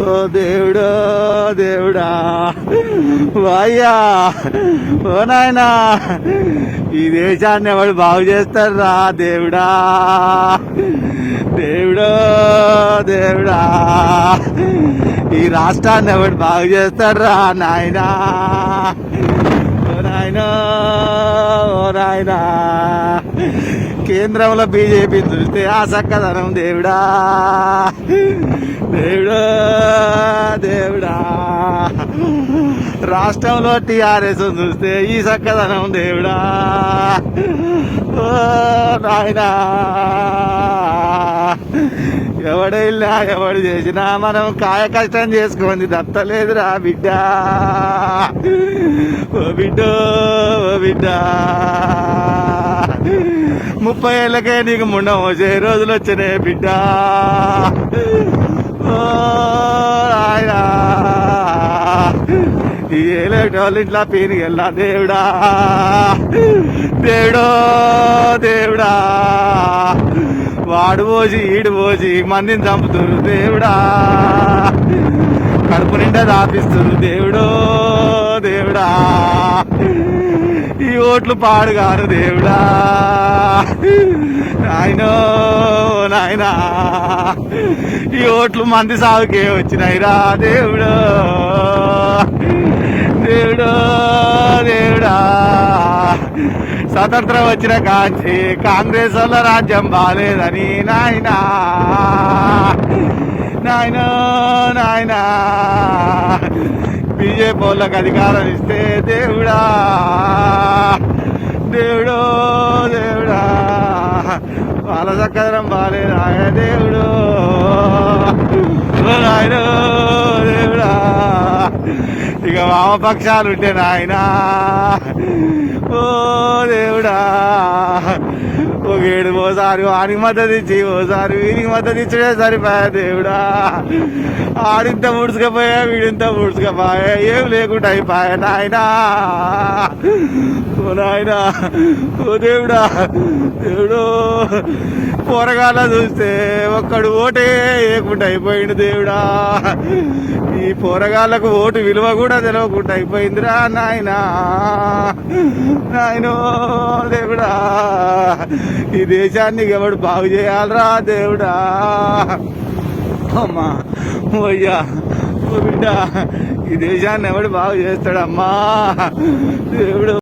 ఓ దేవుడు దేవుడా అయ్యా ఓ నాయనా ఈ దేశాన్ని ఎవడు బాగు చేస్తారా దేవుడా దేవుడు దేవుడా ఈ రాష్ట్రాన్ని ఎవడు బాగు చేస్తారా నాయనా ఓ నాయనా ఓ నాయనా కేంద్రంలో బీజేపీ చూస్తే ఆ చక్కదనం దేవుడా దేవుడా దేవుడా రాష్ట్రంలో టీఆర్ఎస్ చూస్తే ఈ చక్కదనం దేవుడా ఓ నాయనా ఎవడైనా ఎవడు చేసినా మనం కాయ కష్టం చేసుకుంది దత్తలేదురా బిడ్డ ఓ బిడ్డ ఓ బిడ్డ 30 ఏళ్ళకే నీకు ముండం వచ్చే రోజులు వచ్చినాయి బిడ్డ ఓ ఆయన ఈ ఏళ్ళ ఇంట్లో పీనికి వెళ్ళా దేవుడా దేవుడో దేవుడా వాడు పోసి ఈడు పోసి మందిని చంపుతురు దేవుడా కడుపు నిండా దాపిస్తురు దేవుడో దేవుడా ఈ ఓట్లు పాడుగారు దేవుడా నాయనో నాయనా ఈ ఓట్లు మంది సాగుకే వచ్చినాయిరా దేవుడు దేవుడు దేవుడా స్వతంత్రం వచ్చిన కాంచి కాంగ్రెస్ వల్ల రాజ్యం బాలేదని నాయనా నాయనో నాయనా బీజేపీ వాళ్ళకి అధికారం ఇస్తే దేవుడా దేవుడు దేవుడా వాళ్ళ చక్కదనం బాలేదా దేవుడు నాయనో దేవుడా ఇక వామపక్షాలు ఉంటే నాయనా ఓ దేవుడా ఒక ఏడు ఓసారి వానికి మద్దతు ఇచ్చి ఓసారి వీరికి మద్దతు ఇచ్చడే సరిపోయా దేవుడా ఆడింత ముడుచుకపోయా వీడింత ముడుచుకపోయా ఏం లేకుండా అయిపోయా నాయనా ఓ నాయనా ఓ దేవుడా దేవుడు పోరగాళ్ళ చూస్తే ఒక్కడు ఓటే వేయకుండా అయిపోయింది దేవుడా ఈ పోరగాళ్ళకు ఓటు విలువ కూడా తెలవకుండా అయిపోయిందిరా నాయనా నాయనో దేవుడా ఈ దేశాన్ని ఎవడు బాగు చేయాలరా దేవుడా అమ్మా అయ్యా ఓ బిడ్డ ఈ దేశాన్ని ఎవడు బాగు చేస్తాడమ్మా దేవుడు